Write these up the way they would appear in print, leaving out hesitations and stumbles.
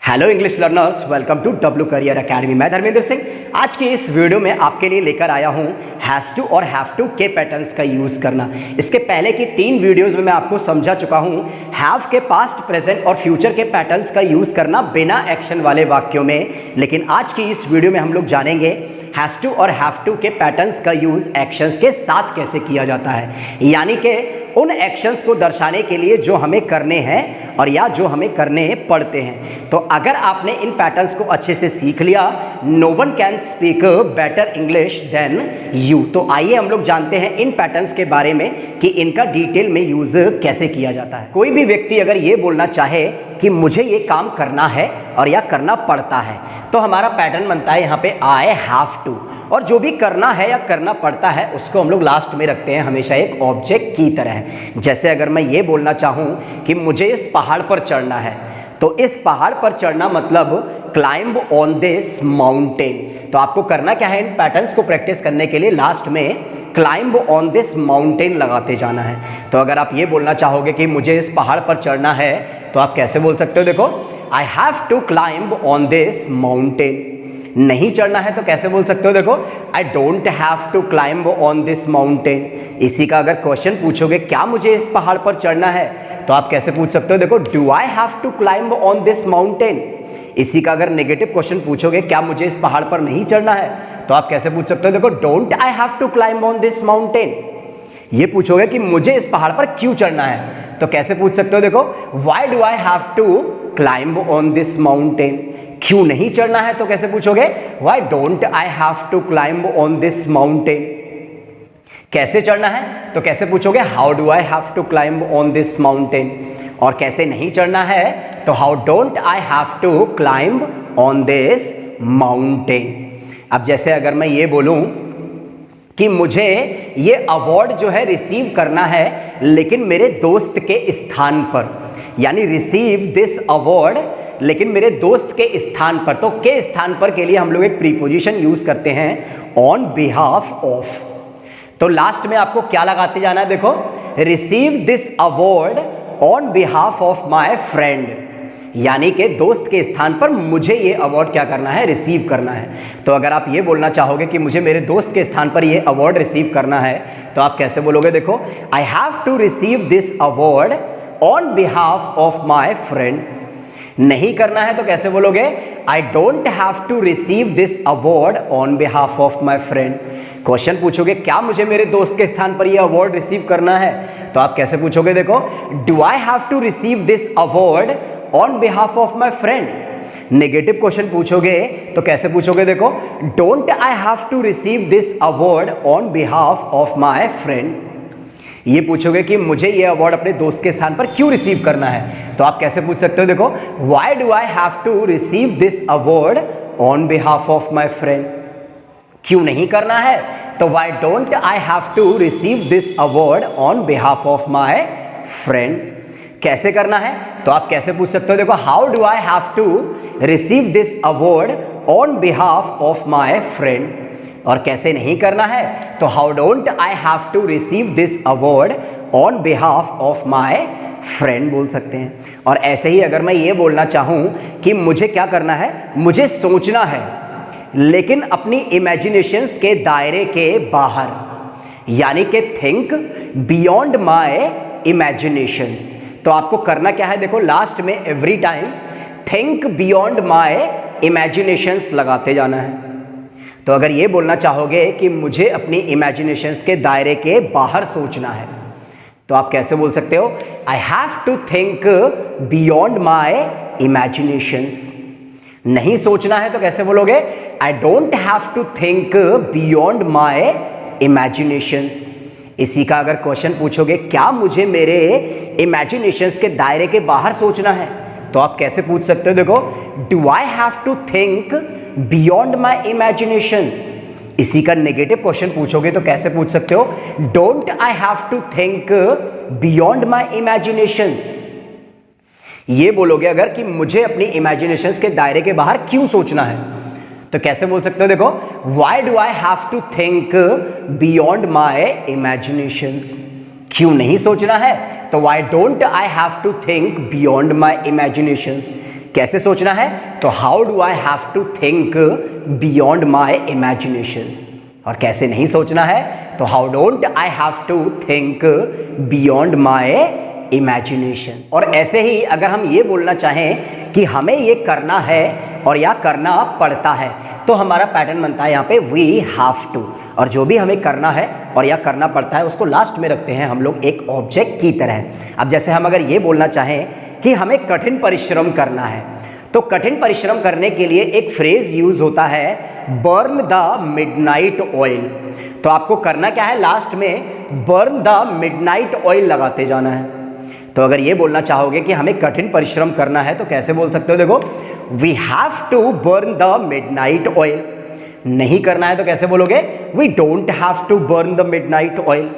Hello English learners, welcome to W career academy. मैं धर्मेंद्र सिंह आज की इस वीडियो में आपके लिए लेकर आया हूं हैज़ टू और हैव टू के पैटर्न्स का यूज़ करना। इसके पहले की 3 वीडियोस में मैं आपको समझा चुका हूं हैव के पास्ट, प्रेजेंट और फ्यूचर के पैटर्न्स का यूज़ करना बिना एक्शन वाले वाक्यों में। लेकिन आज की इस वीडियो में हम लोग जानेंगे हैज़ टू और हैव टू के पैटर्न्स का यूज़ एक्शंस के साथ कैसे किया जाता है, यानी कि उन एक्शंस को दर्शाने के लिए जो हमें करने हैं और या जो हमें करने पड़ते हैं। तो अगर आपने इन पैटर्न्स को अच्छे से सीख लिया, no one can speak better English than you. तो आइए हम लोग जानते हैं इन पैटर्न्स के बारे में कि इनका डिटेल में यूज कैसे किया जाता है। कोई भी व्यक्ति अगर ये बोलना चाहे कि मुझे ये काम करना है और या करना पड़ता है, तो हमारा पैटर्न बनता है यहाँ पे आई हैव टू। और जो भी करना है या करना पड़ता है उसको हम लोग लास्ट में रखते हैं हमेशा एक ऑब्जेक्ट की तरह। जैसे अगर मैं ये बोलना चाहूँ कि मुझे इस पहाड़ पर चढ़ना है, तो इस पहाड़ पर चढ़ना मतलब क्लाइंब ऑन दिस माउंटेन। तो आपको करना क्या है, इन पैटर्न्स को प्रैक्टिस करने के लिए लास्ट में क्लाइंब ऑन दिस माउंटेन लगाते जाना है। तो अगर आप ये बोलना चाहोगे कि मुझे इस पहाड़ पर चढ़ना है, तो आप कैसे बोल सकते हो, देखो I have to climb on this mountain. नहीं चढ़ना है तो कैसे बोल सकते हो, देखो I don't have to climb on this mountain. इसी का अगर क्वेश्चन पूछोगे क्या मुझे इस पहाड़ पर चढ़ना है, तो आप कैसे पूछ सकते हो, देखो do I have to climb on this mountain. इसी का अगर नेगेटिव क्वेश्चन पूछोगे क्या मुझे इस पहाड़ पर नहीं चढ़ना है, तो आप कैसे पूछ सकते हो, देखो don't I have to climb on this mountain. ये पूछोगे कि मुझे इस पहाड़ पर क्यों चढ़ना है, तो कैसे पूछ सकते हो, देखो why do I have to climb on this mountain. क्यों नहीं चढ़ना है तो कैसे पूछोगे, why don't I have to climb on this mountain. कैसे चढ़ना है तो कैसे पूछोगे, how do I have to climb on this mountain. और कैसे नहीं चढ़ना है तो how don't I have to climb on this mountain. अब जैसे अगर मैं ये बोलूं कि मुझे ये अवार्ड जो है रिसीव करना है लेकिन मेरे दोस्त के स्थान पर, यानी रिसीव दिस अवार्ड लेकिन मेरे दोस्त के स्थान पर, तो के स्थान पर के लिए हम लोग एक प्रीपोजिशन यूज करते हैं ऑन बिहाफ ऑफ। तो लास्ट में आपको क्या लगाते जाना है, देखो receive this award on behalf of my friend, यानी कि दोस्त के स्थान पर मुझे ये अवार्ड क्या करना है, रिसीव करना है। तो अगर आप ये बोलना चाहोगे कि मुझे मेरे दोस्त के स्थान पर ये अवार्ड रिसीव करना है, तो आप कैसे बोलोगे, देखो I have to receive this award on behalf of my friend. नहीं करना है तो कैसे बोलोगे, I don't have to receive this award on behalf of my friend. Question पूछोगे क्या मुझे मेरे दोस्त के स्थान पर यह अवार्ड रिसीव करना है, तो आप कैसे पूछोगे, देखो do I have to receive this award on behalf of my friend. Negative question पूछोगे तो कैसे पूछोगे, देखो don't I have to receive this award on behalf of my friend. ये पूछोगे कि मुझे ये अवार्ड अपने दोस्त के स्थान पर क्यों रिसीव करना है, तो आप कैसे पूछ सकते हो, देखो why do I have to receive this award on behalf of my friend. क्यों नहीं करना है तो why don't I have to receive this award on behalf of my friend. कैसे करना है तो आप कैसे पूछ सकते हो, देखो how do I have to receive this award on behalf of my friend. और कैसे नहीं करना है तो how don't I have to receive this award on behalf of my friend बोल सकते हैं। और ऐसे ही अगर मैं ये बोलना चाहूँ कि मुझे क्या करना है, मुझे सोचना है लेकिन अपनी इमेजिनेशंस के दायरे के बाहर, यानी कि थिंक बियॉन्ड माय इमेजिनेशंस। तो आपको करना क्या है, देखो लास्ट में every time think beyond my imaginations लगाते जाना है। तो अगर ये बोलना चाहोगे कि मुझे अपनी इमेजिनेशंस के दायरे के बाहर सोचना है, तो आप कैसे बोल सकते हो, I have to think beyond my imaginations. नहीं सोचना है तो कैसे बोलोगे, I don't have to think beyond my imaginations. इसी का अगर क्वेश्चन पूछोगे क्या मुझे मेरे इमेजिनेशंस के दायरे के बाहर सोचना है, तो आप कैसे पूछ सकते हो, देखो do I have to think beyond my imaginations. इसी का नेगेटिव क्वेश्चन पूछोगे तो कैसे पूछ सकते हो, don't I have to think beyond my imaginations. ये बोलोगे अगर कि मुझे अपनी इमेजिनेशंस के दायरे के बाहर क्यों सोचना है, तो कैसे बोल सकते हो, देखो why do I have to think beyond my imaginations. क्यों नहीं सोचना है तो why don't I have to think beyond my imaginations. कैसे सोचना है? तो how do I have to think beyond my imaginations. और कैसे नहीं सोचना है? तो how don't I have to think beyond my imagination. और ऐसे ही अगर हम ये बोलना चाहें कि हमें ये करना है और या करना पड़ता है, तो हमारा पैटर्न बनता है यहाँ पे वी हैव टू। और जो भी हमें करना है और या करना पड़ता है उसको लास्ट में रखते हैं हम लोग एक ऑब्जेक्ट की तरह। अब जैसे हम अगर ये बोलना चाहें कि हमें कठिन परिश्रम करना है, तो कठिन परिश्रम करने के लिए एक फ्रेज यूज होता है बर्न द मिडनाइट ऑयल। तो आपको करना क्या है? लास्ट में बर्न द मिडनाइट ऑयल लगाते जाना है। तो अगर ये बोलना चाहोगे कि हमें कठिन परिश्रम करना है तो कैसे बोल सकते हो? देखो, we have to burn the midnight oil. नहीं करना है तो कैसे बोलोगे? We don't have to burn the midnight oil.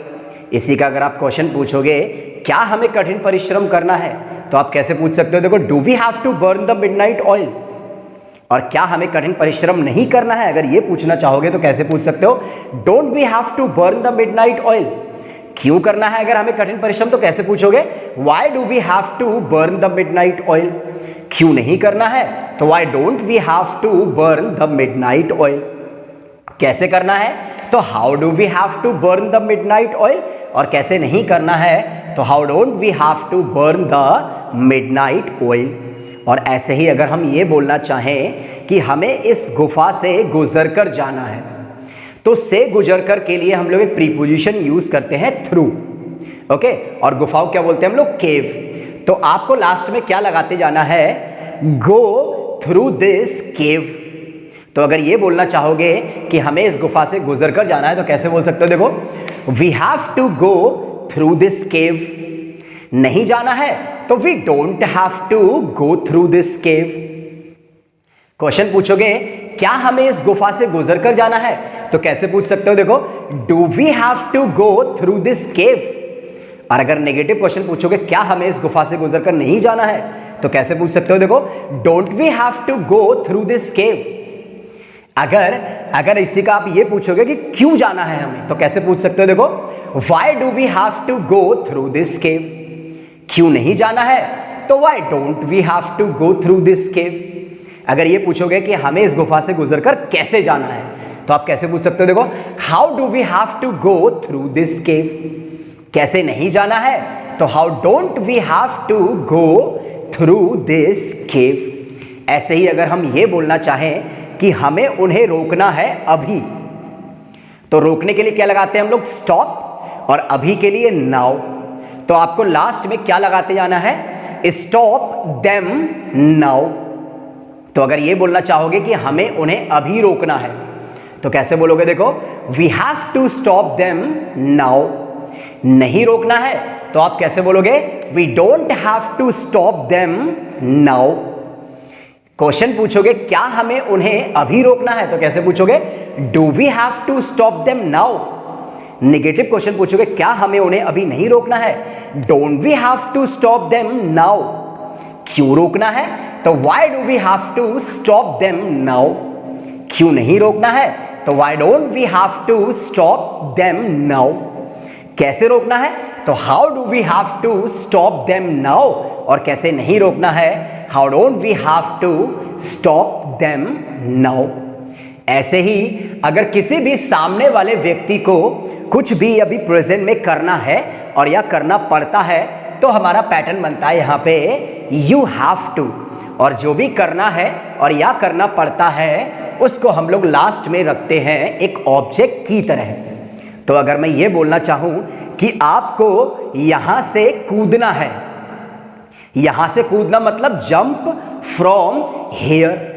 इसी का अगर आप क्वेश्चन पूछोगे क्या हमें कठिन परिश्रम करना है, तो आप कैसे पूछ सकते हो? देखो, do we have to burn the midnight oil. और क्या हमें कठिन परिश्रम नहीं करना है, अगर ये पूछना चाहोगे तो कैसे पूछ सकते हो? Don't we have to burn the midnight oil. क्यों करना है अगर हमें कठिन परिश्रम, तो कैसे पूछोगे? Why do we have to burn the midnight oil. क्यों नहीं करना है? तो why don't we have to burn the midnight oil. कैसे करना है? तो how do we have to burn the midnight oil. और कैसे नहीं करना है? तो how don't we have to burn the midnight oil. और ऐसे ही अगर हम ये बोलना चाहें कि हमें इस गुफा से गुजर कर जाना है, तो से गुजर कर के लिए हम लोग एक प्रीपोजिशन यूज करते हैं थ्रू। ओके, और गुफाओं क्या बोलते हैं हम लोग? केव। तो आपको लास्ट में क्या लगाते जाना है? गो थ्रू दिस केव। तो अगर ये बोलना चाहोगे कि हमें इस गुफा से गुजर कर जाना है तो कैसे बोल सकते हो? देखो, we have to go through this cave. नहीं जाना है तो we don't have to go through this cave. Question पूछोगे क्या हमें इस गुफा से गुजर कर जाना है, तो कैसे पूछ सकते हो? देखो, do we have to go through this cave. और अगर नेगेटिव क्वेश्चन पूछोगे क्या हमें इस गुफा से गुजर कर नहीं जाना है, तो कैसे पूछ सकते हो? देखो, don't we have to go through this cave. अगर इसी का आप ये पूछोगे कि क्यों जाना है हमें, तो कैसे पूछ सकते हो? देखो, why do we have to go through this cave. क्यों नहीं जाना है? तो why don't we have to go through this cave. अगर ये पूछोगे कि हमें इस गुफा से गुजरकर कैसे जाना है, तो आप कैसे पूछ सकते हो? देखो, how do we have to go through this cave. कैसे नहीं जाना है? तो how don't we have to go through this cave. ऐसे ही अगर हम ये बोलना चाहें कि हमें उन्हें रोकना है अभी, तो रोकने के लिए क्या लगाते हैं हम लोग? स्टॉप। और अभी के लिए नाउ। तो आपको लास्ट में क्या लगाते जाना है? Stop them now. तो अगर ये बोलना चाहोगे कि हमें उन्हें अभी रोकना है, तो कैसे बोलोगे? देखो, we have to stop them now. नहीं रोकना है तो आप कैसे बोलोगे? We don't have to stop them now. Question पूछोगे क्या हमें उन्हें अभी रोकना है, तो कैसे पूछोगे? Do we have to stop them now. Negative question पूछोगे क्या हमें उन्हें अभी नहीं रोकना है? Don't we have to stop them now. क्यों रोकना है? तो why do we have to stop them now. क्यों नहीं रोकना है? तो why don't we have to stop them now. कैसे रोकना है? तो how do we have to stop them now. और कैसे नहीं रोकना है? How don't we have to stop them now. ऐसे ही अगर किसी भी सामने वाले व्यक्ति को कुछ भी अभी प्रेजेंट में करना है और या करना पड़ता है, तो हमारा पैटर्न बनता है यहाँ पे यू हैव टू। और जो भी करना है और या करना पड़ता है उसको हम लोग लास्ट में रखते हैं एक ऑब्जेक्ट की तरह। तो अगर मैं ये बोलना चाहूं कि आपको यहां से कूदना है, यहां से कूदना मतलब जंप फ्रॉम हियर,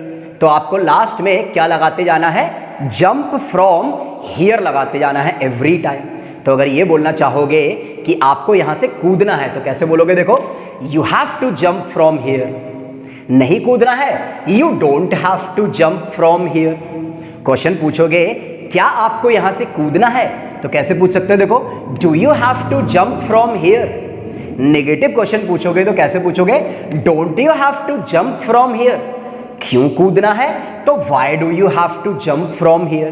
तो आपको लास्ट में क्या लगाते जाना है? जंप फ्रॉम हियर लगाते जाना है एवरी टाइम। तो अगर ये बोलना चाहोगे कि आपको यहां से कूदना है, तो कैसे बोलोगे? देखो, you have to jump from here. नहीं कूदना है, you don't have to jump from here. Question पूछोगे क्या आपको यहां से कूदना है, तो कैसे पूछ सकते हो? देखो, do you have to jump from here. Negative question पूछोगे तो कैसे पूछोगे? Don't you have to jump from here. क्यों कूदना है? तो why do you have to jump from here.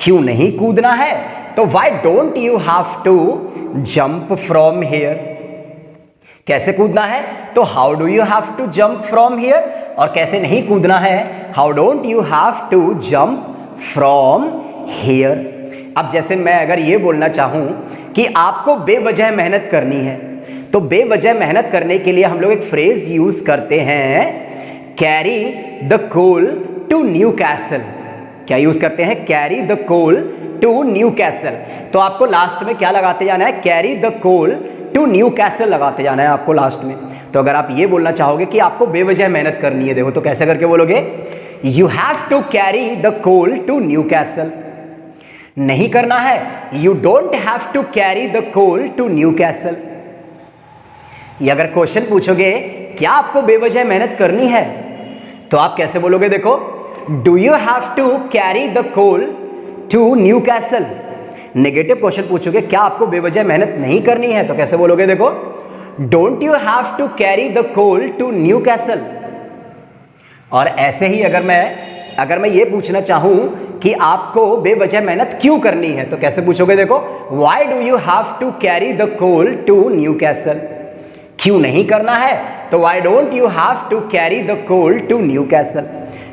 क्यों नहीं कूदना है? तो why don't you have to jump from here. कैसे कूदना है? तो how do you have to jump from here. और कैसे नहीं कूदना है, how don't you have to jump from here. अब जैसे मैं अगर ये बोलना चाहूँ कि आपको बेवजह मेहनत करनी है, तो बेवजह मेहनत करने के लिए हम लोग एक फ्रेज यूज करते हैं, carry the coal to Newcastle. क्या यूज करते हैं? Carry the coal to Newcastle. तो आपको लास्ट में क्या लगाते जाना है? Carry the coal to Newcastle लगाते जाना है आपको लास्ट में। तो अगर आप ये बोलना चाहोगे कि आपको बेवजह मेहनत करनी है, देखो तो कैसे करके बोलोगे, you have to carry the coal to Newcastle. नहीं करना है, you don't have to carry the coal to Newcastle. ये अगर क्वेश्चन पूछोगे क्या आपको बेवजह मेहनत करनी है, तो आप कैसे बोलोगे? देखो, do you have to carry the coal to Newcastle. Negative question पूछोगे क्या आपको बेवजह मेहनत नहीं करनी है, तो कैसे बोलोगे? देखो, don't you have to carry the coal to Newcastle. और ऐसे ही अगर मैं ये पूछना चाहूं कि आपको बेवजह मेहनत क्यों करनी है, तो कैसे पूछोगे? देखो, why do you have to carry the coal to Newcastle. क्यों नहीं करना है, तो why don't you have to carry the coal to Newcastle.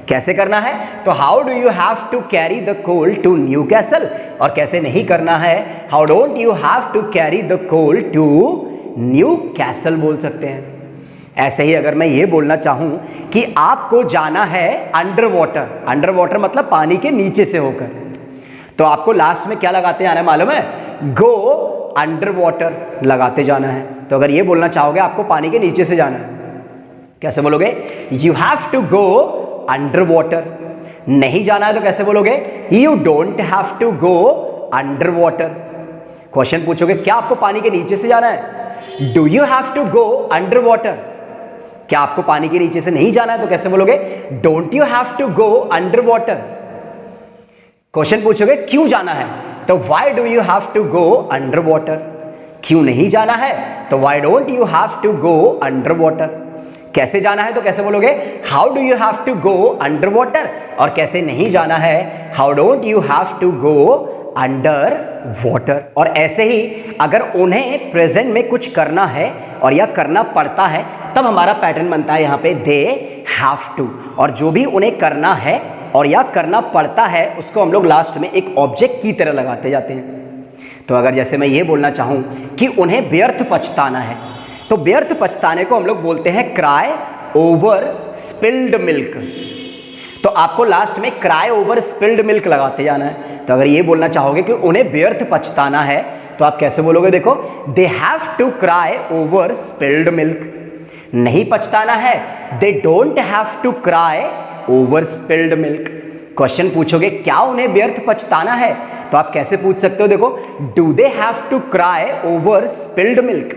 कैसे करना है, तो how do you have to carry the coal to Newcastle. और कैसे नहीं करना है, how don't you have to carry the coal to Newcastle बोल सकते हैं। ऐसे ही अगर मैं ये बोलना चाहूं कि आपको जाना है अंडर वाटर, अंडर वाटर मतलब पानी के नीचे से होकर, तो आपको लास्ट में क्या लगाते जाना है मालूम है? गो अंडर वाटर लगाते जाना है। तो अगर ये बोलना चाहोगे आपको पानी के नीचे से जाना है, कैसे बोलोगे? You have to go under water. नहीं जाना है तो कैसे बोलोगे? You don't have to go under water. Question पूछोगे क्या आपको पानी के नीचे से जाना है, do you have to go under water. क्या आपको पानी के नीचे से नहीं जाना है, तो कैसे बोलोगे? Don't you have to go under water. Question पूछोगे क्यों जाना है, तो why do you have to go under water. क्यों नहीं जाना है, तो why don't you have to go under water. कैसे जाना है, तो कैसे बोलोगे? How do you have to go under water. और कैसे नहीं जाना है, how don't you have to go under water. और ऐसे ही अगर उन्हें प्रेजेंट में कुछ करना है और या करना पड़ता है, तब हमारा पैटर्न बनता है यहाँ पे दे हैव टू। और जो भी उन्हें करना है और या करना पड़ता है, उसको हम लोग लास्ट में एक ऑब्जेक्ट की तरह लगाते जाते हैं। तो अगर जैसे मैं ये बोलना चाहूँ कि उन्हें व्यर्थ पछताना है, तो व्यर्थ पछताने को हम लोग बोलते हैं क्राई ओवर स्पिल्ड मिल्क। तो आपको लास्ट में क्राई ओवर स्पिल्ड मिल्क लगाते जाना है। तो अगर ये बोलना चाहोगे कि उन्हें व्यर्थ पछताना है, तो आप कैसे बोलोगे? देखो, they have to cry over spilled milk. नहीं पछताना है, they don't have to cry over spilled milk. Question पूछोगे क्या उन्हें व्यर्थ पछताना है, तो आप कैसे पूछ सकते हो? देखो, do they have to cry over spilled milk.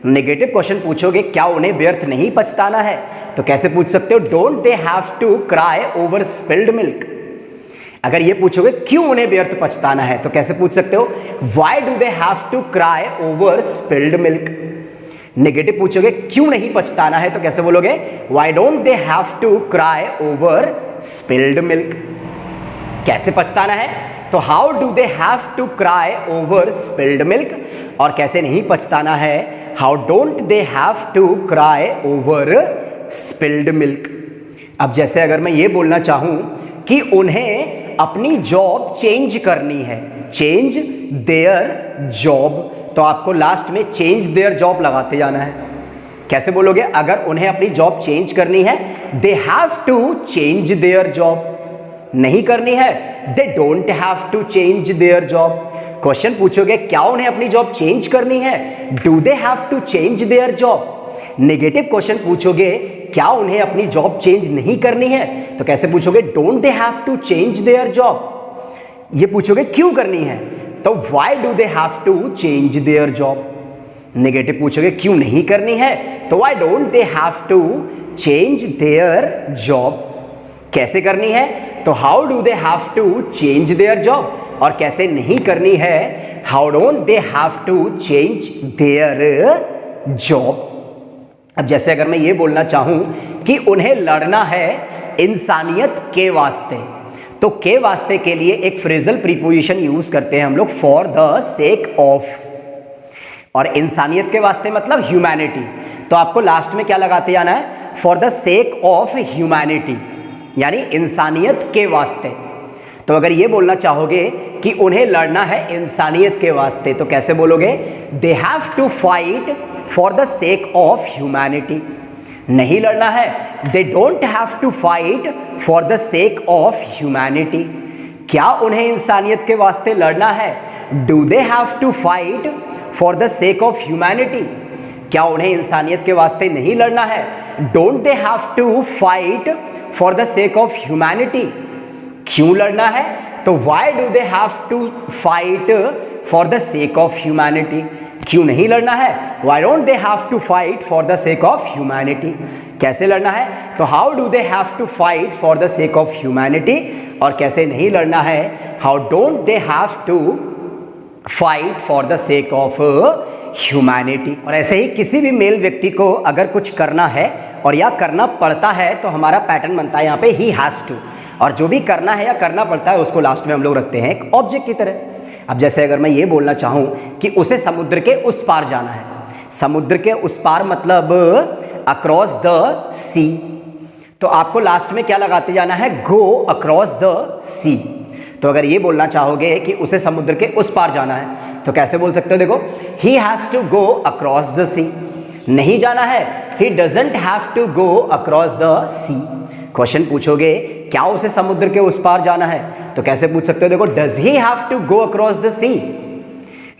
Negative question पूछोगे क्या उन्हें व्यर्थ नहीं पछताना है, तो कैसे पूछ सकते हो? Don't they have to cry over spilled milk. अगर ये पूछोगे क्यों उन्हें व्यर्थ पछताना है, तो कैसे पूछ सकते हो? Why do they have to cry over spilled milk. Negative पूछोगे क्यों नहीं पछताना है, तो कैसे बोलोगे? Why don't they have to cry over spilled milk. कैसे पछताना है, तो how do they have to cry over spilled milk. और कैसे नहीं पछताना है, how don't they have to cry over spilled milk. अब जैसे अगर मैं ये बोलना चाहूं कि उन्हें अपनी जॉब चेंज करनी है, चेंज देयर जॉब, तो आपको लास्ट में चेंज देयर जॉब लगाते जाना है। कैसे बोलोगे? अगर उन्हें अपनी जॉब चेंज करनी है, they have to change their job. नहीं करनी है, they don't have to change their job. Question पूछोगे क्या उन्हें अपनी जॉब चेंज करनी है, do they have to change their job. Negative question पूछोगे क्या उन्हें अपनी जॉब चेंज नहीं करनी है, तो कैसे पूछोगे? Don't they have to change their job. ये पूछोगे क्यों करनी है, तो why do they have to change their job. Negative पूछोगे क्यों नहीं करनी है, तो why don't they have to change their job. कैसे करनी है, तो how do they have to change their job. और कैसे नहीं करनी है, how don't they have to change their job. अब जैसे अगर मैं ये बोलना चाहूं कि उन्हें लड़ना है इंसानियत के वास्ते, तो के वास्ते के लिए एक फ्रेजल प्रीपोजिशन यूज करते हैं हम लोग, फॉर द सेक ऑफ। और इंसानियत के वास्ते मतलब ह्यूमैनिटी, तो आपको लास्ट में क्या लगाते जाना है? For the sake of humanity, यानी इंसानियत के वास्ते। तो अगर ये बोलना चाहोगे कि उन्हें लड़ना है इंसानियत के वास्ते, तो कैसे बोलोगे? They have to fight for the sake of humanity. नहीं लड़ना है, they don't have to fight for the sake of humanity. क्या उन्हें इंसानियत के वास्ते लड़ना है? Do they have to fight for the sake of humanity. क्या उन्हें इंसानियत के वास्ते नहीं लड़ना है? Don't they have to fight for the sake of humanity. क्यों लड़ना है? तो why do they have to fight for the sake of humanity. क्यों नहीं लड़ना है? Why don't they have to fight for the sake of humanity. कैसे लड़ना है? तो how do they have to fight for the sake of humanity. और कैसे नहीं लड़ना है? How don't they have to fight for the sake of humanity. और ऐसे ही किसी भी मेल व्यक्ति को अगर कुछ करना है और या करना पड़ता है तो हमारा पैटर्न बनता है यहाँ पे ही हैज़ टू। और जो भी करना है या करना पड़ता है उसको लास्ट में हम लोग रखते हैं एक ऑब्जेक्ट की तरह। अब जैसे अगर मैं ये बोलना चाहूँ कि उसे समुद्र के उस पार जाना है, समुद्र के उस पार मतलब अक्रॉस द सी, तो आपको लास्ट में क्या लगाते जाना है? गो अक्रॉस द सी। तो अगर ये बोलना चाहोगे कि उसे समुद्र के उस पार जाना है तो कैसे बोल सकते हो? देखो, he has to go across the sea. नहीं जाना है, he doesn't have to go across the sea. Question पूछोगे क्या उसे समुद्र के उस पार जाना है, तो कैसे पूछ सकते हो? देखो, does he have to go across the sea.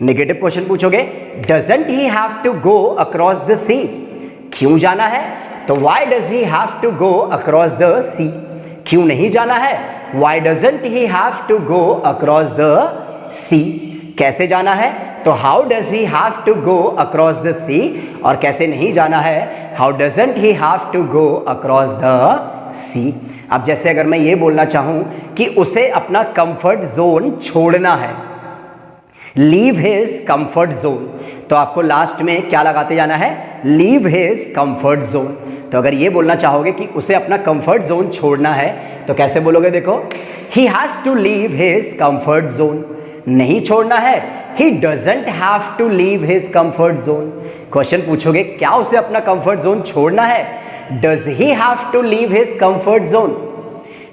Negative question पूछोगे, doesn't he have to go across the sea. क्यों जाना है? तो why does he have to go across the sea. क्यों नहीं जाना है? Why doesn't he have to go across the sea. कैसे जाना है? तो how does he have to go across the sea. और कैसे नहीं जाना है? How doesn't he have to go across the sea. अब जैसे अगर मैं ये बोलना चाहूं कि उसे अपना कंफर्ट जोन छोड़ना है, लीव हिज कंफर्ट जोन, तो आपको लास्ट में क्या लगाते जाना है? Leave his comfort zone. तो अगर ये बोलना चाहोगे कि उसे अपना कंफर्ट जोन छोड़ना है तो कैसे बोलोगे? देखो, he has to leave his comfort zone. नहीं छोड़ना है, he doesn't have to leave his comfort zone. Question पूछोगे क्या उसे अपना कंफर्ट जोन छोड़ना है? Does he have to leave his comfort zone.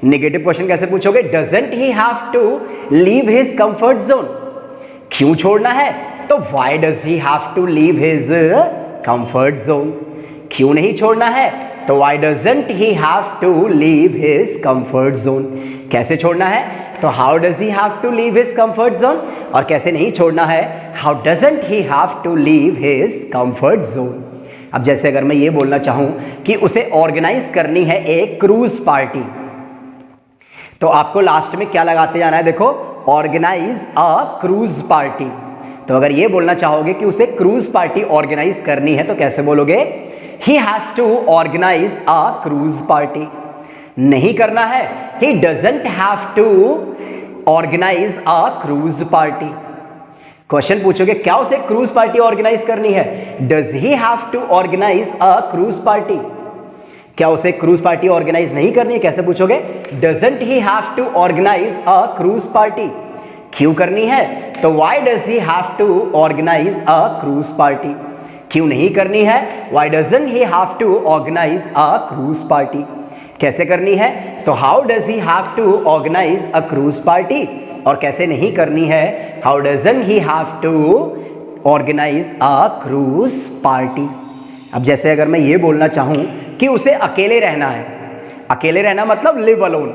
Negative question कैसे पूछोगे? Doesn't he have to leave his comfort zone. क्यों छोड़ना है? तो why does he have to leave his comfort zone. क्यों नहीं छोड़ना है? तो why doesn't he have to leave his comfort zone. कैसे छोड़ना है? तो how does he have to leave his comfort zone. और कैसे नहीं छोड़ना है? How doesn't he have to leave his comfort zone. अब जैसे अगर मैं ये बोलना चाहूं कि उसे ऑर्गेनाइज करनी है एक क्रूज पार्टी, तो आपको लास्ट में क्या लगाते जाना है? देखो, ऑर्गेनाइज अ क्रूज पार्टी। तो अगर ये बोलना चाहोगे कि उसे क्रूज पार्टी ऑर्गेनाइज करनी है तो कैसे बोलोगे? He has to organise a cruise party. नहीं करना है, he doesn't have to organise a cruise party. Question पूछोगे क्या उसे क्रूज पार्टी ऑर्गेनाइज करनी है? Does he have to organise a cruise party. क्या उसे क्रूज पार्टी ऑर्गेनाइज नहीं करनी है? कैसे पूछोगे? Doesn't he have to organise a cruise party. क्यों करनी है? तो why does he have to organise a cruise party. क्यों नहीं करनी है? Why doesn't he have to organise a cruise party. कैसे करनी है? तो how does he have to organise a cruise party. और कैसे नहीं करनी है? How doesn't he have to organise a cruise party. अब जैसे अगर मैं ये बोलना चाहूं कि उसे अकेले रहना है, अकेले रहना मतलब लिव अलोन,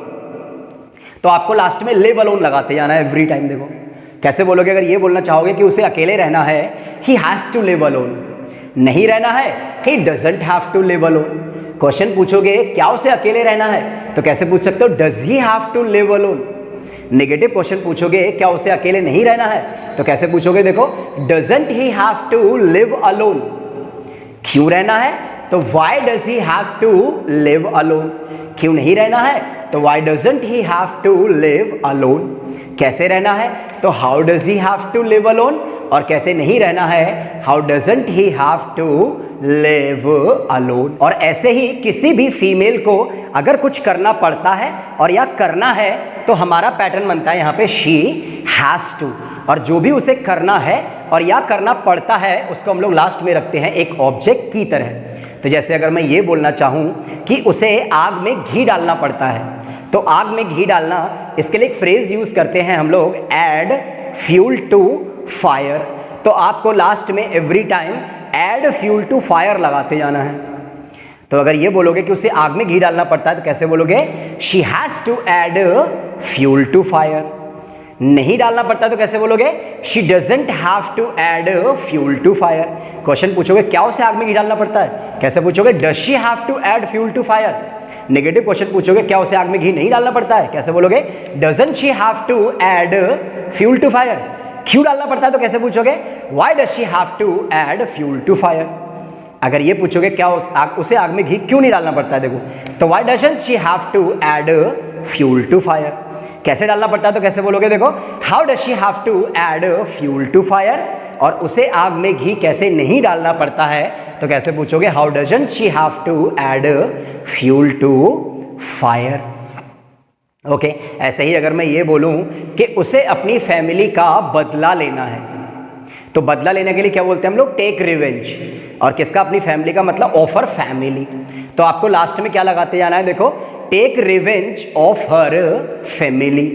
तो आपको लास्ट में लिव अलोन लगाते जाना है एवरी टाइम। देखो कैसे बोलोगे? अगर ये बोलना चाहोगे कि उसे अकेले रहना है, he has to live alone. नहीं रहना है, he doesn't have to live alone. Question पूछोगे क्या उसे अकेले रहना है, तो कैसे पूछ सकते हो? Does he have to live alone. Negative question पूछोगे क्या उसे अकेले नहीं रहना है, तो कैसे पूछोगे? देखो, doesn't he have to live alone. क्यों रहना है? तो why does he have to live alone. क्यों नहीं रहना है? तो why doesn't he have to live alone. कैसे रहना है? तो how does he have to live alone. और कैसे नहीं रहना है? How doesn't he have to live alone. और ऐसे ही किसी भी फीमेल को अगर कुछ करना पड़ता है और या करना है तो हमारा पैटर्न बनता है यहाँ पे शी हैज टू। और जो भी उसे करना है और या करना पड़ता है उसको हम लोग लास्ट में रखते हैं एक ऑब्जेक्ट की तरह। तो जैसे अगर मैं ये बोलना चाहूँ कि उसे आग में घी डालना पड़ता है, तो आग में घी डालना, इसके लिए एक फ्रेज यूज़ करते हैं हम लोग, ऐड फ्यूल टू फायर। तो आपको लास्ट में every time add fuel to fire लगाते जाना है। तो अगर ये बोलोगे कि उसे आग में घी डालना पड़ता है तो कैसे बोलोगे, she has to add fuel to fire. नहीं डालना पड़ता तो कैसे बोलोगे, she doesn't have to add fuel to fire. Question पूछोगे क्या उसे आग में घी डालना पड़ता है, कैसे पूछोगे, does she have to add fuel to fire. Negative question पूछोगे क्या उसे आग में घी नहीं डालना पड़ता है, कैसे बोलोगे, doesn't she have to add fuel to fire. क्यों डालना पड़ता है तो कैसे पूछोगे, why does she have to add fuel to fire. अगर ये पूछोगे क्या उसे आग में घी क्यों नहीं डालना पड़ता है, देखो, तो why doesn't she have to add fuel to fire. कैसे डालना पड़ता है तो कैसे बोलोगे, देखो, how does she have to add fuel to fire. और उसे आग में घी कैसे नहीं डालना पड़ता है तो कैसे पूछोगे, how doesn't she have to add fuel to fire. Okay, ऐसे ही अगर मैं ये बोलूं कि उसे अपनी फैमिली का बदला लेना है, तो बदला लेने के लिए क्या बोलते हैं हम लोग, टेक रिवेंज। और किसका, अपनी फैमिली का, मतलब ऑफर फैमिली। तो आपको लास्ट में क्या लगाते जाना है, देखो, take revenge of her family.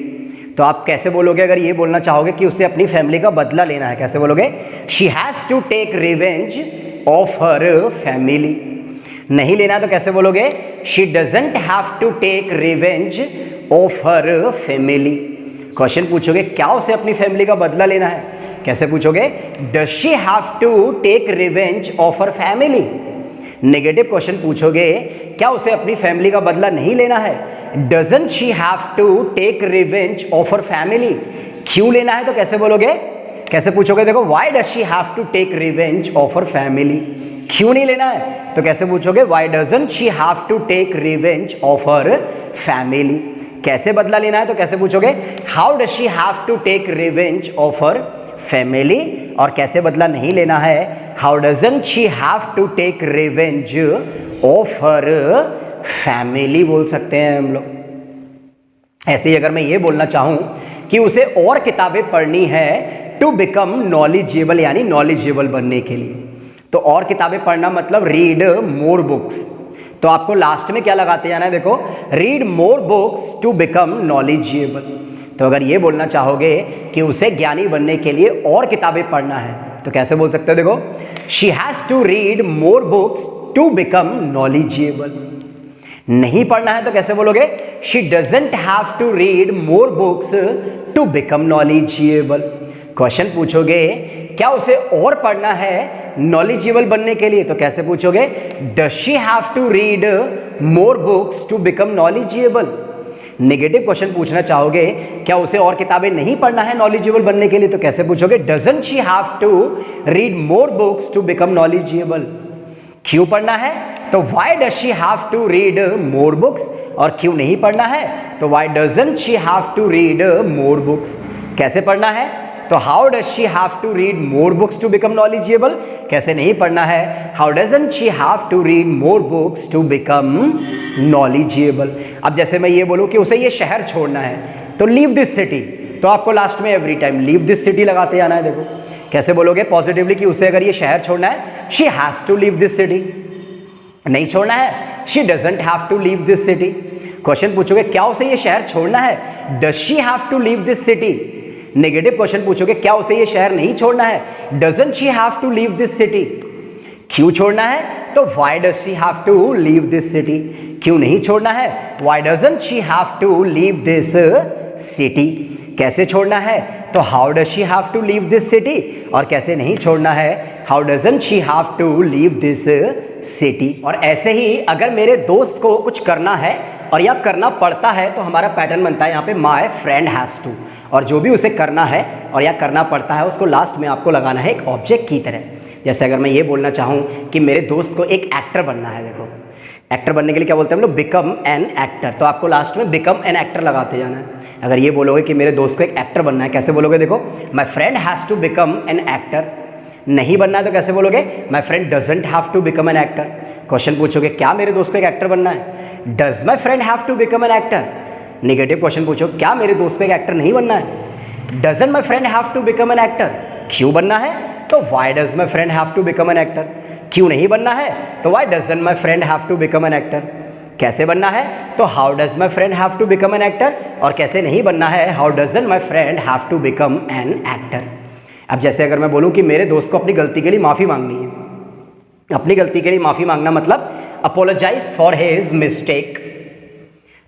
तो आप कैसे बोलोगे अगर ये बोलना चाहोगे कि उसे अपनी फैमिली का बदला लेना है, कैसे बोलोगे, she has to take revenge of her family. नहीं लेना तो कैसे बोलोगे, she doesn't have to take revenge of her family. Question पूछोगे क्या उसे अपनी फैमिली का बदला लेना है, कैसे पूछोगे, does she have to take revenge of her family. Negative question पूछोगे क्या उसे अपनी फैमिली का बदला नहीं लेना है, doesn't she have to take revenge of her family. क्यों लेना है तो कैसे बोलोगे, कैसे पूछोगे, देखो, why does she have to take revenge of her family. क्यों नहीं लेना है तो कैसे पूछोगे, why doesn't she have to take revenge of her family. कैसे बदला लेना है तो कैसे पूछोगे, how does she have to take revenge of her family. और कैसे बदला नहीं लेना है, how doesn't she have to take revenge of her family बोल सकते हैं हम लोग। ऐसे ही अगर मैं ये बोलना चाहूँ कि उसे और किताबें पढ़नी है टू बिकम नॉलेजेबल, यानी नॉलेजेबल बनने के लिए, तो और किताबें पढ़ना मतलब रीड मोर बुक्स। तो आपको लास्ट में क्या लगाते जाना है, देखो, read more books to become knowledgeable. तो अगर ये बोलना चाहोगे कि उसे ज्ञानी बनने के लिए और किताबें पढ़ना है तो कैसे बोल सकते हो, देखो, she has to read more books to become knowledgeable. नहीं पढ़ना है तो कैसे बोलोगे, she doesn't have to read more books to become knowledgeable. Question पूछोगे क्या उसे और पढ़ना है नॉलेजेबल बनने के लिए तो कैसे पूछोगे, does she have to read more books to become knowledgeable. Negative question पूछना चाहोगे क्या उसे और किताबें नहीं पढ़ना है नॉलेजेबल बनने के लिए तो कैसे पूछोगे, doesn't she have to read more books to become knowledgeable. क्यों पढ़ना है तो why does she have to read more books. और क्यों नहीं पढ़ना है तो why doesn't she have to read more books. कैसे पढ़ना है तो how does she have to read more books to become knowledgeable. कैसे नहीं पढ़ना है, how doesn't she have to read more books to become knowledgeable. अब जैसे मैं ये बोलूँ कि उसे ये शहर छोड़ना है तो लीव दिस सिटी, तो आपको लास्ट में every time leave this city लगाते जाना है। देखो कैसे बोलोगे पॉजिटिवली कि उसे अगर ये शहर छोड़ना है, she has to leave this city. नहीं छोड़ना है, she doesn't have to leave this city. Question पूछोगे क्या उसे ये शहर छोड़ना है, does she have to leave this city. Negative question पूछोगे क्या उसे ये शहर नहीं छोड़ना है, doesn't she have to leave this city. क्यों छोड़ना है तो why does she have to leave this city. क्यों नहीं छोड़ना है, why doesn't she have to leave this city. कैसे छोड़ना है तो how does she have to leave this city. और कैसे नहीं छोड़ना है, how doesn't she have to leave this city. और ऐसे ही अगर मेरे दोस्त को कुछ करना है और या करना पड़ता है तो हमारा पैटर्न बनता है यहाँ पे माय फ्रेंड हैज़ टू। और जो भी उसे करना है और या करना पड़ता है उसको लास्ट में आपको लगाना है एक ऑब्जेक्ट की तरह। जैसे अगर मैं ये बोलना चाहूँ कि मेरे दोस्त को एक एक्टर बनना है, देखो एक्टर बनने के लिए क्या बोलते हैं हम लोग, बिकम एन एक्टर, तो आपको लास्ट में बिकम एन एक्टर लगाते जाना है। अगर ये बोलोगे कि मेरे दोस्त को एक एक्टर बनना है, कैसे बोलोगे, देखो my friend has to become an actor. नहीं बनना है तो कैसे बोलोगे, my friend doesn't have to become an actor. Question पूछोगे क्या मेरे दोस्त को एक एक्टर बनना है, does my friend have to become an actor. Negative question पूछो क्या मेरे दोस्त को एक एक्टर नहीं बनना है, doesn't my friend have to become an actor. क्यों बनना है तो why does my friend have to become an actor. क्यों नहीं बनना है? तो why doesn't my friend have to become an actor? कैसे बनना है? तो how does my friend have to become an actor. और कैसे नहीं बनना है? How doesn't my friend have to become an actor. अब जैसे अगर मैं बोलूं कि मेरे दोस्त को अपनी गलती के लिए माफ़ी मांगनी है, अपनी गलती के लिए माफ़ी मांगना मतलब अपोलोजाइज फॉर हिज मिस्टेक,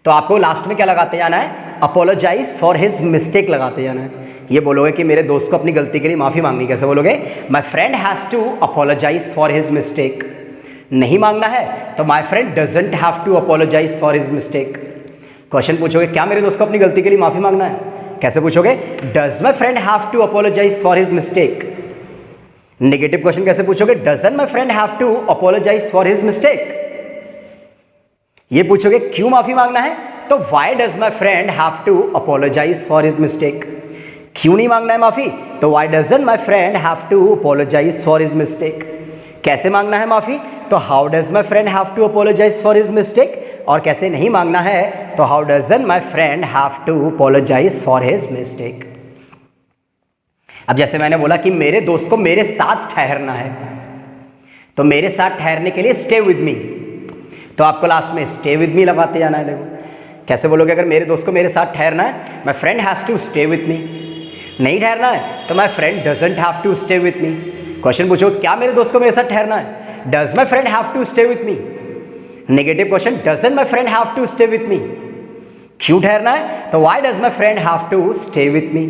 तो आपको लास्ट में क्या लगाते जाना है? अपोलोजाइज फॉर हिज मिस्टेक लगाते जाना है। ये बोलोगे कि मेरे दोस्त को अपनी गलती के लिए माफ़ी मांगनी, कैसे बोलोगे? My friend has to apologise for his mistake. नहीं मांगना है तो my friend doesn't have to apologise for his mistake. Question पूछोगे क्या मेरे दोस्त को अपनी गलती के लिए माफ़ी मांगना है? कैसे पूछोगे? Does my friend have to apologise for his mistake. Negative question कैसे पूछोगे? Doesn't my friend have to apologise for his mistake. ये पूछोगे क्यों माफी मांगना है? तो why does my friend have to apologise for his mistake. क्यों नहीं मांगना है माफी? तो why doesn't my friend have to apologise for his mistake. कैसे मांगना है माफी? तो how does my friend have to apologise for his mistake. और कैसे नहीं मांगना है? तो how doesn't my friend have to apologise for his mistake. अब जैसे मैंने बोला कि मेरे दोस्त को मेरे साथ ठहरना है, तो मेरे साथ ठहरने के लिए स्टे विद मी, तो आपको लास्ट में स्टे विद मी लगाते जाना है। देखो कैसे बोलोगे? अगर मेरे दोस्त को मेरे साथ ठहरना है, my friend has to stay with me. नहीं ठहरना है तो my friend doesn't have to stay with me. Question पूछो क्या मेरे दोस्त को मेरे साथ ठहरना है? Does my friend have to stay with me. Negative question, doesn't my friend have to stay with me. क्यों ठहरना है? तो why does my friend have to stay with me.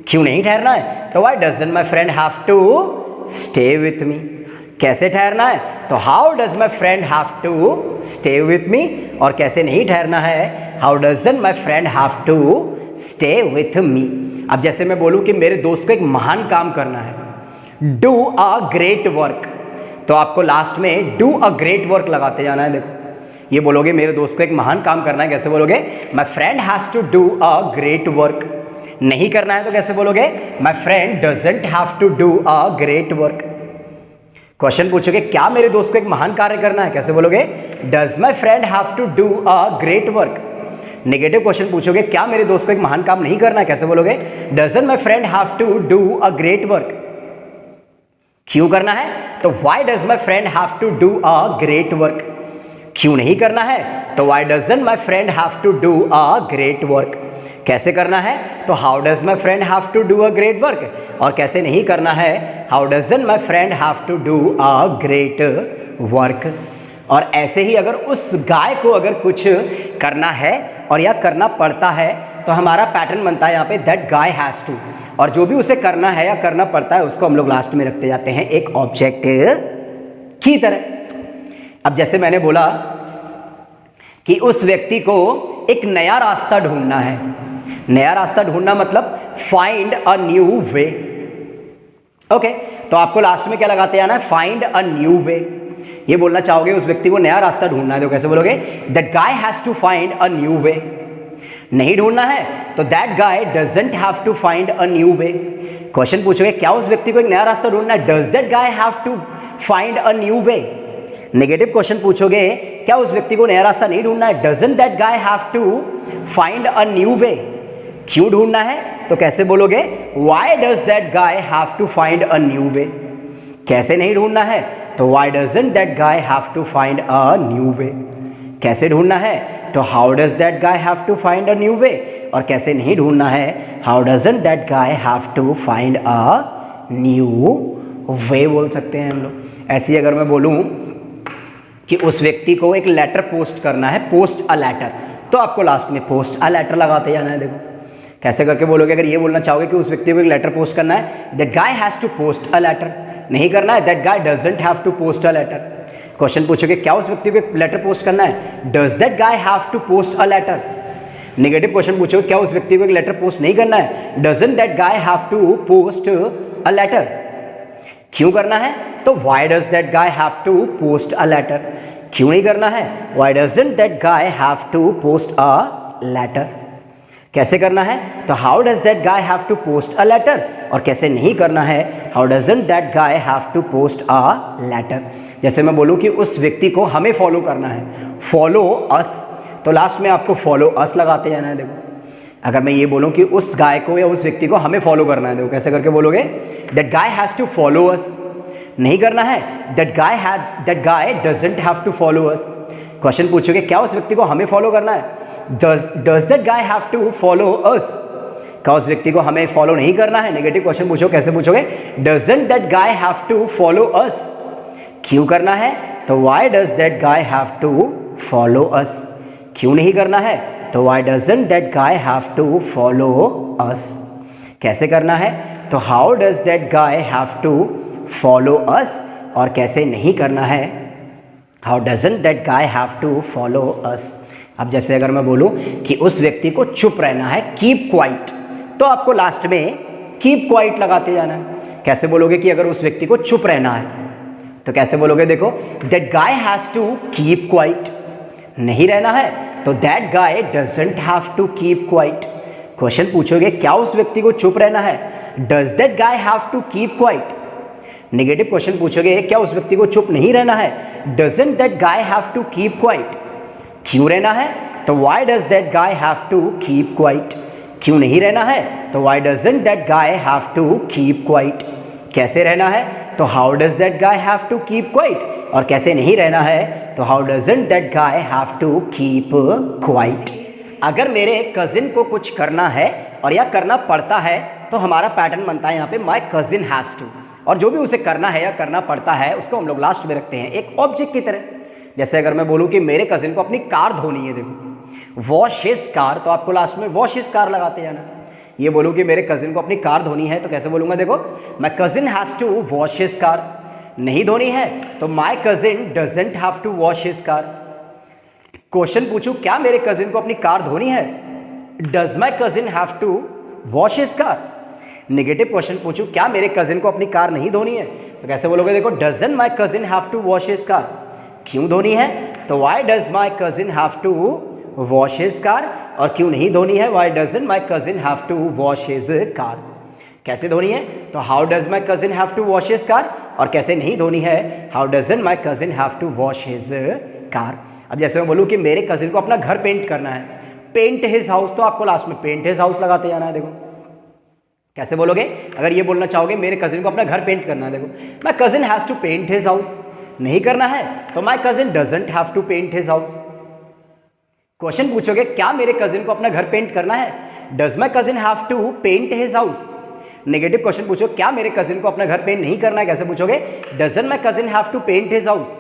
क्यों नहीं ठहरना है? तो why doesn't my friend have to stay with me. कैसे ठहरना है? तो how does my friend have to stay with me. और कैसे नहीं ठहरना है? How doesn't my friend have to stay with me. अब जैसे मैं बोलूं कि मेरे दोस्त को एक महान काम करना है, डू अ ग्रेट वर्क, तो आपको लास्ट में डू अ ग्रेट वर्क लगाते जाना है। देखो ये बोलोगे मेरे दोस्त को एक महान काम करना है, कैसे बोलोगे? My friend has to do a great work. नहीं करना है तो कैसे बोलोगे? My friend doesn't have to do a great work. Question पूछोगे क्या मेरे दोस्त को एक महान कार्य करना है, कैसे बोलोगे? Does my friend have to do a great work. Negative question पूछोगे क्या मेरे दोस्त को एक महान काम नहीं करना है, कैसे बोलोगे? Doesn't my friend have to do a great work. क्यों करना है? तो why does my friend have to do a great work. क्यों नहीं करना है? तो why doesn't my friend have to do a great work. कैसे करना है? तो how does my friend have to do a great work. और कैसे नहीं करना है? How doesn't my friend have to do a great work. और ऐसे ही अगर उस गाय को अगर कुछ करना है और या करना पड़ता है तो हमारा पैटर्न बनता है यहाँ पे दैट गाय हैज़ टू, और जो भी उसे करना है या करना पड़ता है उसको हम लोग लास्ट में रखते जाते हैं एक ऑब्जेक्ट की तरह। अब जैसे मैंने बोला कि उस व्यक्ति को एक नया रास्ता ढूंढना है, नया रास्ता ढूंढना मतलब find a new way. Okay, तो आपको लास्ट में क्या लगाते जाना है? फाइंड अ न्यू वे। ये बोलना चाहोगे उस व्यक्ति को नया रास्ता ढूंढना है, तो कैसे बोलोगे? That guy has to find a new way. नहीं ढूंढना है तो that guy doesn't have to find a new way. Question पूछोगे क्या उस व्यक्ति को एक नया रास्ता ढूंढना है? Does that guy have to find a new way. Negative question पूछोगे क्या उस व्यक्ति को नया रास्ता नहीं ढूंढना है? Doesn't that guy have to find a new way. क्यों ढूंढना है? तो कैसे बोलोगे? Why does that guy have to find a new way. कैसे नहीं ढूंढना है? तो why doesn't that guy have to find a new way. कैसे ढूंढना है? तो how does that guy have to find a new way. और कैसे नहीं ढूंढना है? How doesn't that guy have to find a new वे बोल सकते हैं हम लोग। ऐसी अगर मैं बोलूं कि उस व्यक्ति को एक लेटर पोस्ट करना है, पोस्ट अ लेटर, तो आपको लास्ट में पोस्ट अ लेटर लगाते जाना है। देखो कैसे करके बोलोगे? अगर ये बोलना चाहोगे कि उस व्यक्ति को एक लेटर पोस्ट करना है, that guy has to post a letter. नहीं करना है, that guy doesn't have to post a letter. Question पूछोगे क्या उस व्यक्ति को एक लेटर पोस्ट करना है? Does that guy have to post a letter. Negative question पूछोगे क्या उस व्यक्ति को एक लेटर पोस्ट नहीं करना है? Doesn't that guy have to post a letter. क्यों करना है? तो why does that guy have to post a letter. क्यों नहीं करना है? Why doesn't that guy have to post a letter. कैसे करना है? तो how does that guy have to post a letter. और कैसे नहीं करना है? How doesn't that guy have to post a letter. जैसे मैं बोलूं कि उस व्यक्ति को हमें फॉलो करना है, फॉलो अस, तो लास्ट में आपको फॉलो अस लगाते जाना है। देखो अगर मैं ये बोलूं कि उस गाय को या उस व्यक्ति को हमें फॉलो करना है, देखो कैसे करके बोलोगे? That guy has to follow us. नहीं करना है। That guy doesn't have to follow us. Question पूछोगे क्या उस व्यक्ति को हमें फॉलो करना है? Does that guy have to follow us? क्या उस व्यक्ति को हमें फॉलो नहीं करना है? नेगेटिव क्वेश्चन पूछो, कैसे पूछोगे? Doesn't that guy have to follow us? क्यों करना है? तो why does that guy have to follow us? क्यों नहीं करना है? तो why doesn't that guy have to follow us? कैसे करना है? तो how does that guy have to follow us? और कैसे नहीं करना है? How doesn't that guy have to follow us? अब जैसे अगर मैं बोलूं कि उस व्यक्ति को चुप रहना है, कीप क्वाइट, तो आपको लास्ट में कीप क्वाइट लगाते जाना है। कैसे बोलोगे कि अगर उस व्यक्ति को चुप रहना है, तो कैसे बोलोगे? देखो, that guy has to keep quiet. नहीं रहना है तो that guy doesn't have to keep quiet. Question पूछोगे क्या उस व्यक्ति को चुप रहना है? Does that guy have to keep quiet? Negative question पूछोगे क्या उस व्यक्ति को चुप नहीं रहना है? Doesn't that guy have to keep quiet? क्यों रहना है? तो why does that guy have to keep quiet? क्यों नहीं रहना है? तो why doesn't that guy have to keep quiet? कैसे रहना है? तो how does that guy have to keep quiet? और कैसे नहीं रहना है? तो how doesn't that guy have to keep quiet? अगर मेरे कजिन को कुछ करना है और या करना पड़ता है तो हमारा पैटर्न बनता है यहाँ पे माय कजिन हैज टू, और जो भी उसे करना है या करना पड़ता है उसको हम लोग लास्ट में रखते हैं एक ऑब्जेक्ट की तरह। जैसे अगर मैं बोलूँ कि मेरे कजिन को अपनी कार धोनी है, देखो वॉश हिज कार, तो आपको लास्ट में वॉश हिज कार लगाते जाना। ये बोलूँ कि मेरे कजिन को अपनी कार धोनी है, तो कैसे बोलूँगा? देखो, my cousin has to wash his car. नहीं धोनी है तो my cousin doesn't have to wash his car. Question पूछूं क्या मेरे कजिन को अपनी कार धोनी है? Does my cousin have to wash his car? Negative question पूछूं क्या मेरे कजिन को अपनी कार नहीं धोनी है? तो कैसे बोलोगे? देखो, doesn't my cousin have to wash his car. क्यों धोनी है? तो why does my cousin have to wash his car? और क्यों नहीं धोनी है? Why doesn't my cousin have to wash his car? कैसे धोनी है? तो how does my cousin have to wash his car? और कैसे नहीं धोनी है? How doesn't my cousin have to wash his car? अब जैसे मैं बोलूँ कि मेरे कजिन को अपना घर पेंट करना है, पेंट हिज हाउस, तो आपको लास्ट में पेंट हिज हाउस लगाते जाना है। देखो कैसे बोलोगे? अगर ये बोलना चाहोगे मेरे कजिन को अपना घर पेंट करना है, देखो my cousin has to paint his house. नहीं करना है तो my cousin doesn't have to paint his house. Question पूछोगे क्या मेरे कजिन को अपना घर पेंट करना है? Does my cousin have to paint his house? Negative question पूछो क्या मेरे कजिन को अपना घर पेंट नहीं करना है? कैसे पूछोगे? Doesn't my cousin have to paint his house?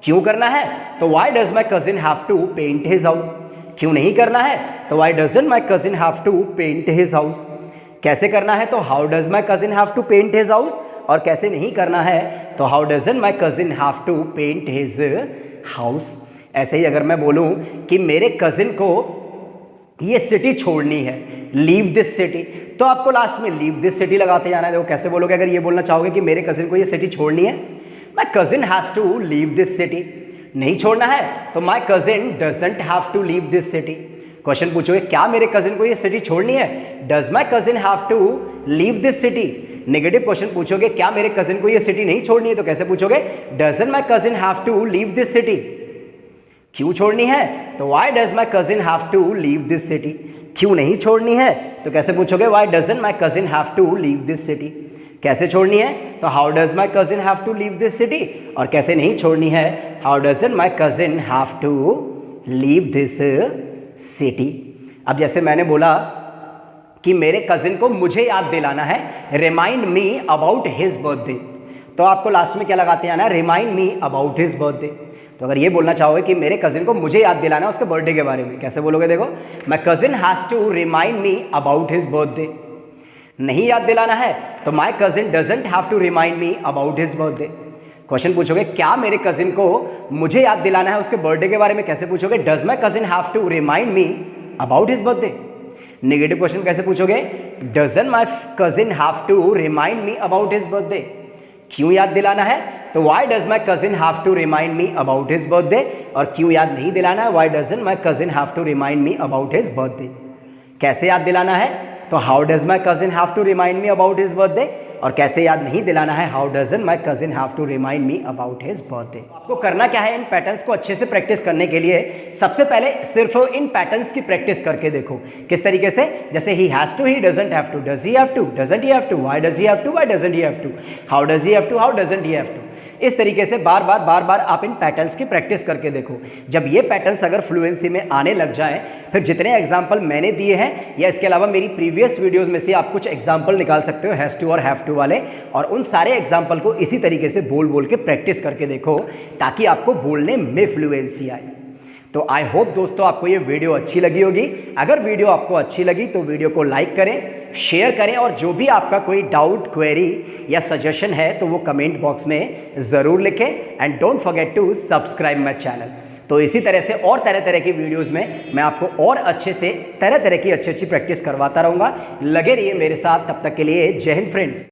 क्यों करना है? तो why does my cousin have to paint his house? क्यों नहीं करना है? तो why doesn't my cousin have to paint his house? कैसे करना है? तो how does my cousin have to paint his house? और कैसे नहीं करना है? तो how doesn't my cousin have to paint his house? ऐसे ही अगर मैं बोलूं कि मेरे कजिन को ये सिटी छोड़नी है, लीव दिस सिटी, तो आपको लास्ट में लीव दिस सिटी लगाते जाना है। देखो कैसे बोलोगे अगर ये बोलना चाहोगे कि मेरे कजिन को ये सिटी छोड़नी है? My cousin has to leave this city. नहीं छोड़ना है तो my cousin doesn't have to leave this city. Question पूछोगे क्या मेरे कजिन को ये सिटी छोड़नी है? Does my cousin have to leave this city? Negative question पूछोगे क्या मेरे कजिन को ये सिटी नहीं छोड़नी है? तो कैसे पूछोगे? Doesn't my cousin have to leave this city? क्यों छोड़नी है? तो why does my cousin have to leave this city? क्यों नहीं छोड़नी है? तो कैसे पूछोगे? Why doesn't my cousin have to leave this city? कैसे छोड़नी है? तो how does my cousin have to leave this city? और कैसे नहीं छोड़नी है? How doesn't my cousin have to leave this city? अब जैसे मैंने बोला कि मेरे कजिन को मुझे याद दिलाना है, remind me about his birthday, तो आपको लास्ट में क्या लगाते हैं ना? Remind me about his birthday. तो अगर ये बोलना चाहोगे कि मेरे कजिन को मुझे याद दिलाना है उसके बर्थडे के बारे में, कैसे बोलोगे? देखो, my cousin has to remind me about his birthday. नहीं याद दिलाना है तो my cousin doesn't have to remind me about his birthday. Question पूछोगे क्या मेरे कजिन को मुझे याद दिलाना है उसके बर्थडे के बारे में? कैसे पूछोगे? Does my cousin have to remind me about his birthday? Negative question कैसे पूछोगे? Doesn't my cousin have to remind me about his birthday? क्यों याद दिलाना है? तो why does my cousin have to remind me about his birthday? और क्यों याद नहीं दिलाना है? Why doesn't my cousin have to remind me about his birthday? कैसे याद दिलाना है? तो how does my cousin have to remind me about his birthday? और कैसे याद नहीं दिलाना है, how doesn't my cousin have to remind me about his birthday. आपको करना क्या है, इन पैटर्न्स को अच्छे से प्रैक्टिस करने के लिए सबसे पहले सिर्फ इन पैटर्न्स की प्रैक्टिस करके देखो। किस तरीके से, जैसे he has to, he doesn't have to, does he have to, doesn't he have to, why does he have to, why doesn't he have to, how does he have to, how doesn't he have to. इस तरीके से बार बार आप इन patterns की practice करके देखो। जब ये patterns अगर फ्लुएंसी में आने लग जाएं, फिर जितने एग्जाम्पल मैंने दिए हैं या इसके अलावा मेरी प्रीवियस वीडियोस में से आप कुछ एग्जाम्पल निकाल सकते हो हैज टू और हैव टू वाले, और उन सारे एग्जाम्पल को इसी तरीके से बोल के प्रैक्टिस करके देखो, ताकि आपको बोलने में फ्लुएंसी आए। तो आई होप दोस्तों आपको ये वीडियो अच्छी लगी होगी। अगर वीडियो आपको अच्छी लगी तो वीडियो को लाइक करें, शेयर करें, और जो भी आपका कोई डाउट, क्वेरी या सजेशन है तो वो कमेंट बॉक्स में ज़रूर लिखें। And don't forget to subscribe my channel. तो इसी तरह से और तरह की वीडियोस में मैं आपको और अच्छे से तरह की अच्छी प्रैक्टिस करवाता रहूँगा। लगे रहिए मेरे साथ, तब तक के लिए जय हिंद फ्रेंड्स।